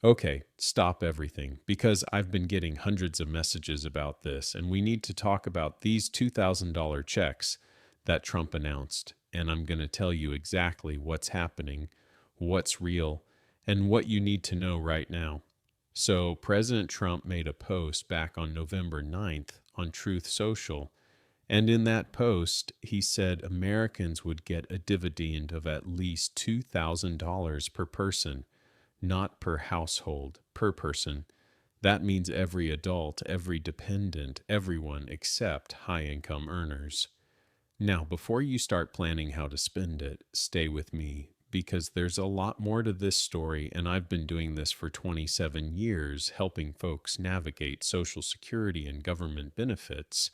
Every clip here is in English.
Okay, stop everything because I've been getting hundreds of messages about this, and we need to talk about these $2,000 checks that Trump announced. And I'm going to tell you exactly what's happening, what's real, and what you need to know right now. So, President Trump made a post back on November 9th on Truth Social. And in that post, he said Americans would get a dividend of at least $2,000 per person, not per household, per person. That means every adult, every dependent, everyone except high income earners. Now, before you start planning how to spend it, stay with me because there's a lot more to this story, and I've been doing this for 27 years, helping folks navigate Social Security and government benefits.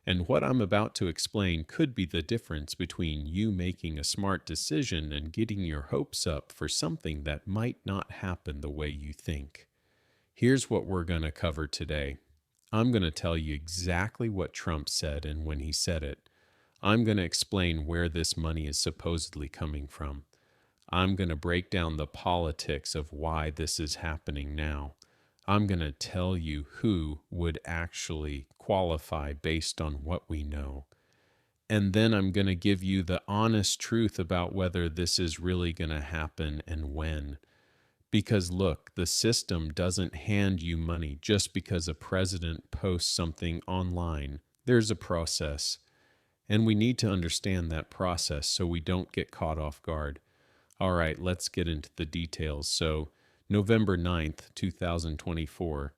And what I'm about to explain could be the difference between you making a smart decision and getting your hopes up for something that might not happen the way you think. Here's what we're going to cover today. I'm going to tell you exactly what Trump said and when he said it. I'm going to explain where this money is supposedly coming from. I'm going to break down the politics of why this is happening now. I'm going to tell you who would actually qualify based on what we know. And then I'm going to give you the honest truth about whether this is really going to happen and when. Because look, the system doesn't hand you money just because a president posts something online. There's a process. And we need to understand that process so we don't get caught off guard. All right, let's get into the details. So, November 9th, 2024,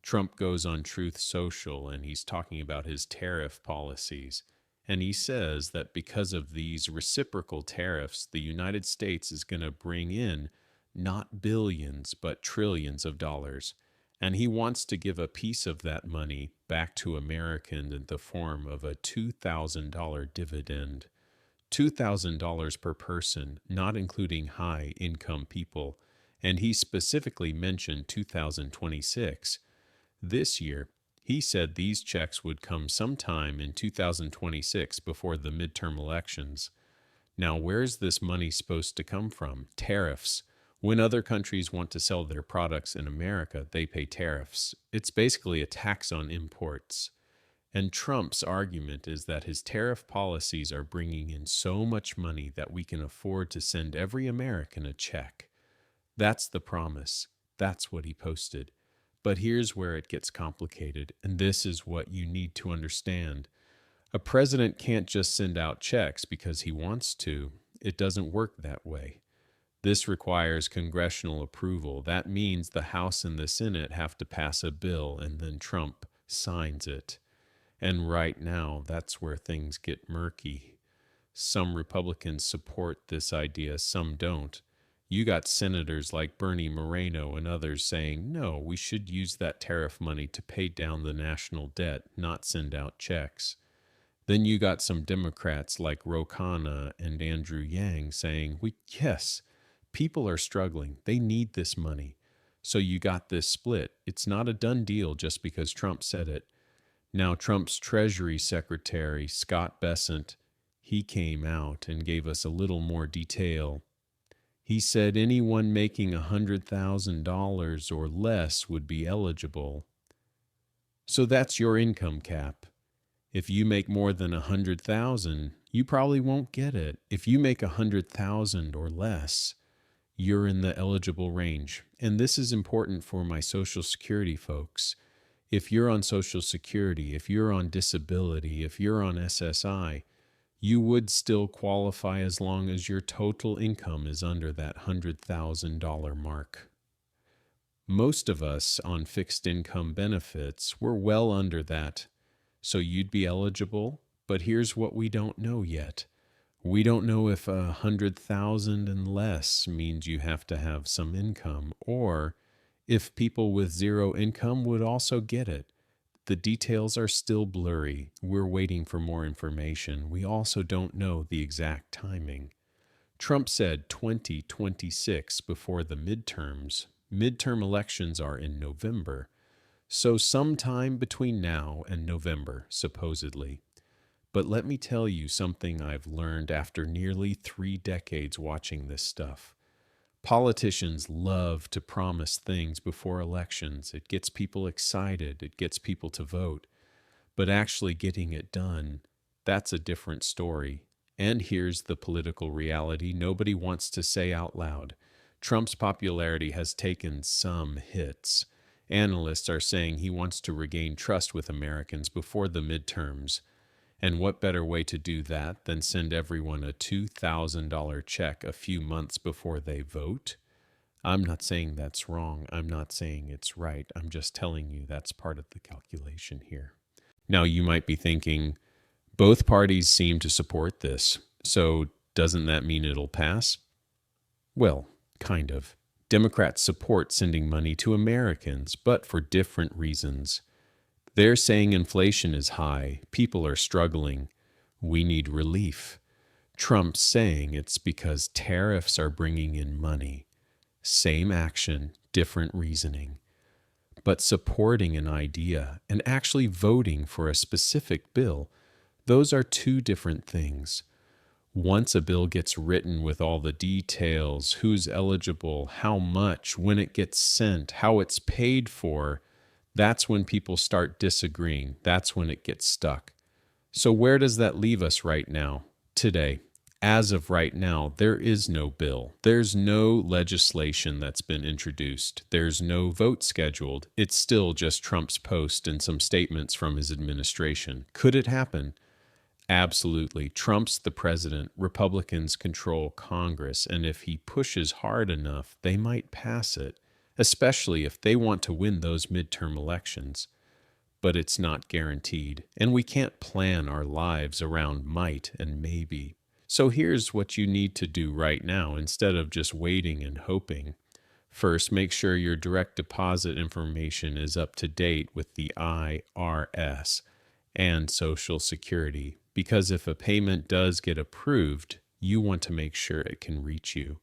Trump goes on Truth Social and he's talking about his tariff policies. And he says that because of these reciprocal tariffs, the United States is going to bring in not billions, but trillions of dollars. And he wants to give a piece of that money back to Americans in the form of a $2,000 dividend. $2,000 per person, not including high income people. And he specifically mentioned 2026. This year, he said these checks would come sometime in 2026 before the midterm elections. Now, where's this money supposed to come from? Tariffs. When other countries want to sell their products in America, they pay tariffs. It's basically a tax on imports. And Trump's argument is that his tariff policies are bringing in so much money that we can afford to send every American a check. That's the promise. That's what he posted. But here's where it gets complicated, and this is what you need to understand. A president can't just send out checks because he wants to. It doesn't work that way. This requires congressional approval. That means the House and the Senate have to pass a bill, and then Trump signs it. And right now, that's where things get murky. Some Republicans support this idea, some don't. You got senators like Bernie Moreno and others saying, no, we should use that tariff money to pay down the national debt, not send out checks. Then you got some Democrats like Ro Khanna and Andrew Yang saying, yes, people are struggling. They need this money. So you got this split. It's not a done deal just because Trump said it. Now, Trump's Treasury Secretary, Scott Bessent, he came out and gave us a little more detail. He said anyone making $100,000 or less would be eligible. So that's your income cap. If you make more than $100,000, you probably won't get it. If you make $100,000 or less, you're in the eligible range. And this is important for my Social Security folks. If you're on Social Security, if you're on disability, if you're on SSI, you would still qualify as long as your total income is under that $100,000 mark. Most of us on fixed income benefits, we're well under that. So you'd be eligible, but here's what we don't know yet. We don't know if 100,000 and less means you have to have some income, or if people with zero income would also get it. The details are still blurry. We're waiting for more information. We also don't know the exact timing. Trump said 2026 before the midterms. Midterm elections are in November. So sometime between now and November, supposedly. But let me tell you something I've learned after nearly 3 decades watching this stuff. Politicians love to promise things before elections. It gets people excited, it gets people to vote. But actually getting it done, that's a different story. And here's the political reality nobody wants to say out loud. Trump's popularity has taken some hits. Analysts are saying he wants to regain trust with Americans before the midterms. And what better way to do that than send everyone a $2,000 check a few months before they vote? I'm not saying that's wrong. I'm not saying it's right. I'm just telling you that's part of the calculation here. Now, you might be thinking, both parties seem to support this, so doesn't that mean it'll pass? Well, kind of. Democrats support sending money to Americans, but for different reasons. They're saying inflation is high, people are struggling, we need relief. Trump's saying it's because tariffs are bringing in money. Same action, different reasoning. But supporting an idea and actually voting for a specific bill, those are two different things. Once a bill gets written with all the details, who's eligible, how much, when it gets sent, how it's paid for, that's when people start disagreeing. That's when it gets stuck. So where does that leave us right now, today? As of right now, there is no bill. There's no legislation that's been introduced. There's no vote scheduled. It's still just Trump's post and some statements from his administration. Could it happen? Absolutely. Trump's the president. Republicans control Congress, and if he pushes hard enough, they might pass it, especially if they want to win those midterm elections. But it's not guaranteed, and we can't plan our lives around might and maybe. So here's what you need to do right now instead of just waiting and hoping. First, make sure your direct deposit information is up to date with the IRS and Social Security, because if a payment does get approved, you want to make sure it can reach you.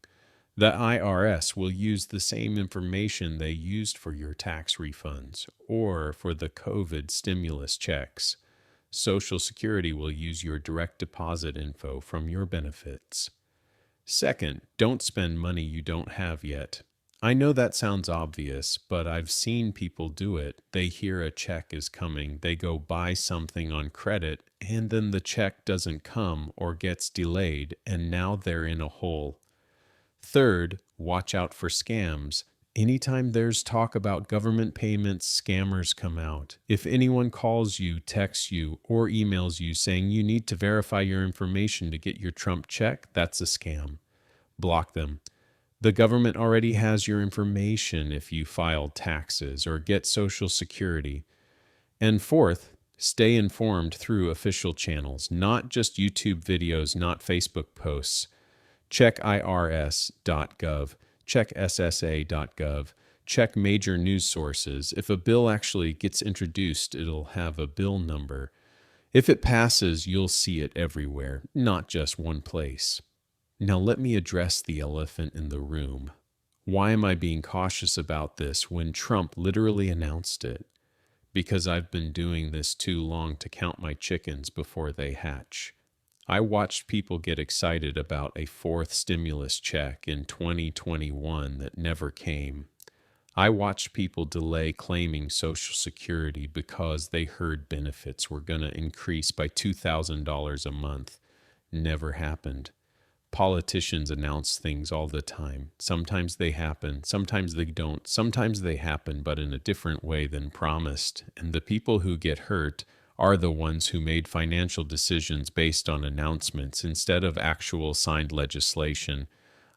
The IRS will use the same information they used for your tax refunds or for the COVID stimulus checks. Social Security will use your direct deposit info from your benefits. Second, don't spend money you don't have yet. I know that sounds obvious, but I've seen people do it. They hear a check is coming, they go buy something on credit, and then the check doesn't come or gets delayed, and now they're in a hole. Third, watch out for scams. Anytime there's talk about government payments, scammers come out. If anyone calls you, texts you, or emails you saying you need to verify your information to get your Trump check, that's a scam. Block them. The government already has your information if you filed taxes or get Social Security. And fourth, stay informed through official channels, not just YouTube videos, not Facebook posts. Check irs.gov. Check SSA.gov. Check major news sources. If a bill actually gets introduced, it'll have a bill number. If it passes, you'll see it everywhere, not just one place. Now let me address the elephant in the room. Why am I being cautious about this when Trump literally announced it? Because I've been doing this too long to count my chickens before they hatch. I watched people get excited about a fourth stimulus check in 2021 that never came. I watched people delay claiming Social Security because they heard benefits were going to increase by $2,000 a month. Never happened. Politicians announce things all the time. Sometimes they happen, sometimes they don't. Sometimes they happen, but in a different way than promised. And the people who get hurt are the ones who made financial decisions based on announcements instead of actual signed legislation.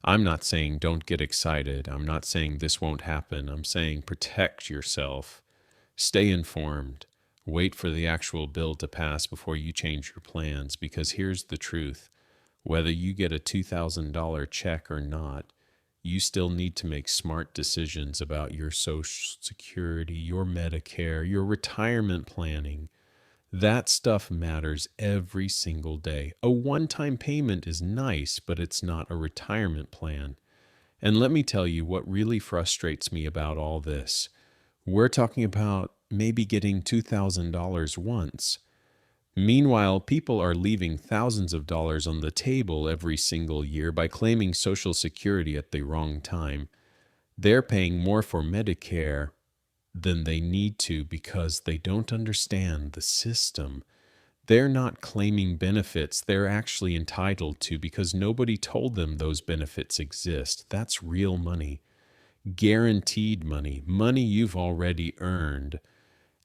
I'm not saying don't get excited. I'm not saying this won't happen. I'm saying protect yourself. Stay informed. Wait for the actual bill to pass before you change your plans, because here's the truth. Whether you get a $2,000 check or not, you still need to make smart decisions about your Social Security, your Medicare, your retirement planning. That stuff matters every single day. A one-time payment is nice, but it's not a retirement plan. And let me tell you what really frustrates me about all this. We're talking about maybe getting $2,000 once, Meanwhile, people are leaving thousands of dollars on the table every single year by claiming Social Security at the wrong time. They're paying more for Medicare than they need to because they don't understand the system. They're not claiming benefits they're actually entitled to because nobody told them those benefits exist. That's real money, guaranteed money, money you've already earned.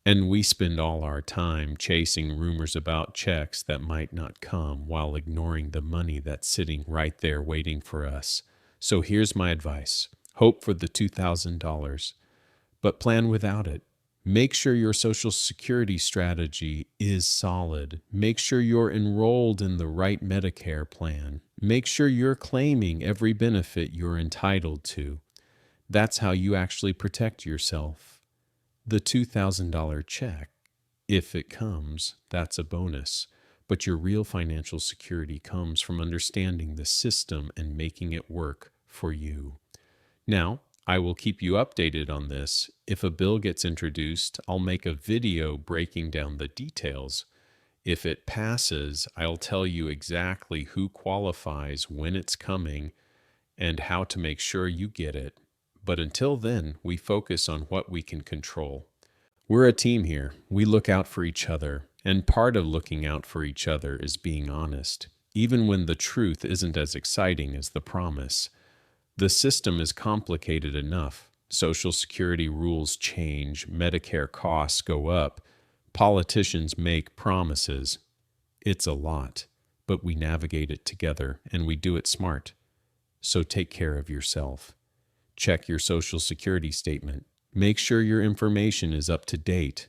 And we spend all our time chasing rumors about checks that might not come while ignoring the money that's sitting right there waiting for us. So here's my advice: hope for the $2,000, but plan without it. Make sure your Social Security strategy is solid. Make sure you're enrolled in the right Medicare plan. Make sure you're claiming every benefit you're entitled to. That's how you actually protect yourself. The $2,000 check, if it comes, that's a bonus. But your real financial security comes from understanding the system and making it work for you. Now, I will keep you updated on this. If a bill gets introduced, I'll make a video breaking down the details. If it passes, I'll tell you exactly who qualifies, when it's coming, and how to make sure you get it. But until then, we focus on what we can control. We're a team here. We look out for each other, and part of looking out for each other is being honest, even when the truth isn't as exciting as the promise. The system is complicated enough. Social Security rules change, Medicare costs go up, politicians make promises. It's a lot, but we navigate it together, and we do it smart. So take care of yourself. Check your Social Security statement. Make sure your information is up to date.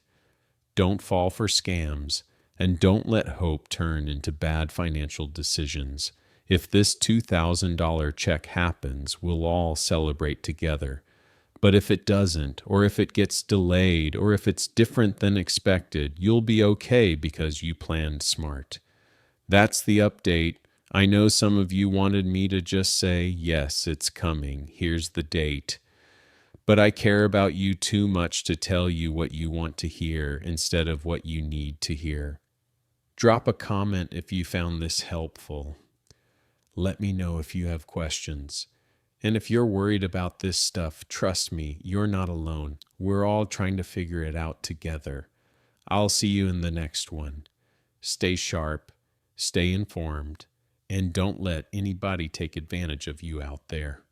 Don't fall for scams, and don't let hope turn into bad financial decisions. If this $2,000 check happens, we'll all celebrate together. But if it doesn't, or if it gets delayed, or if it's different than expected, you'll be okay because you planned smart. That's the update. I know some of you wanted me to just say, yes, it's coming. Here's the date. But I care about you too much to tell you what you want to hear instead of what you need to hear. Drop a comment if you found this helpful. Let me know if you have questions. And if you're worried about this stuff, trust me, you're not alone. We're all trying to figure it out together. I'll see you in the next one. Stay sharp, stay informed, and don't let anybody take advantage of you out there.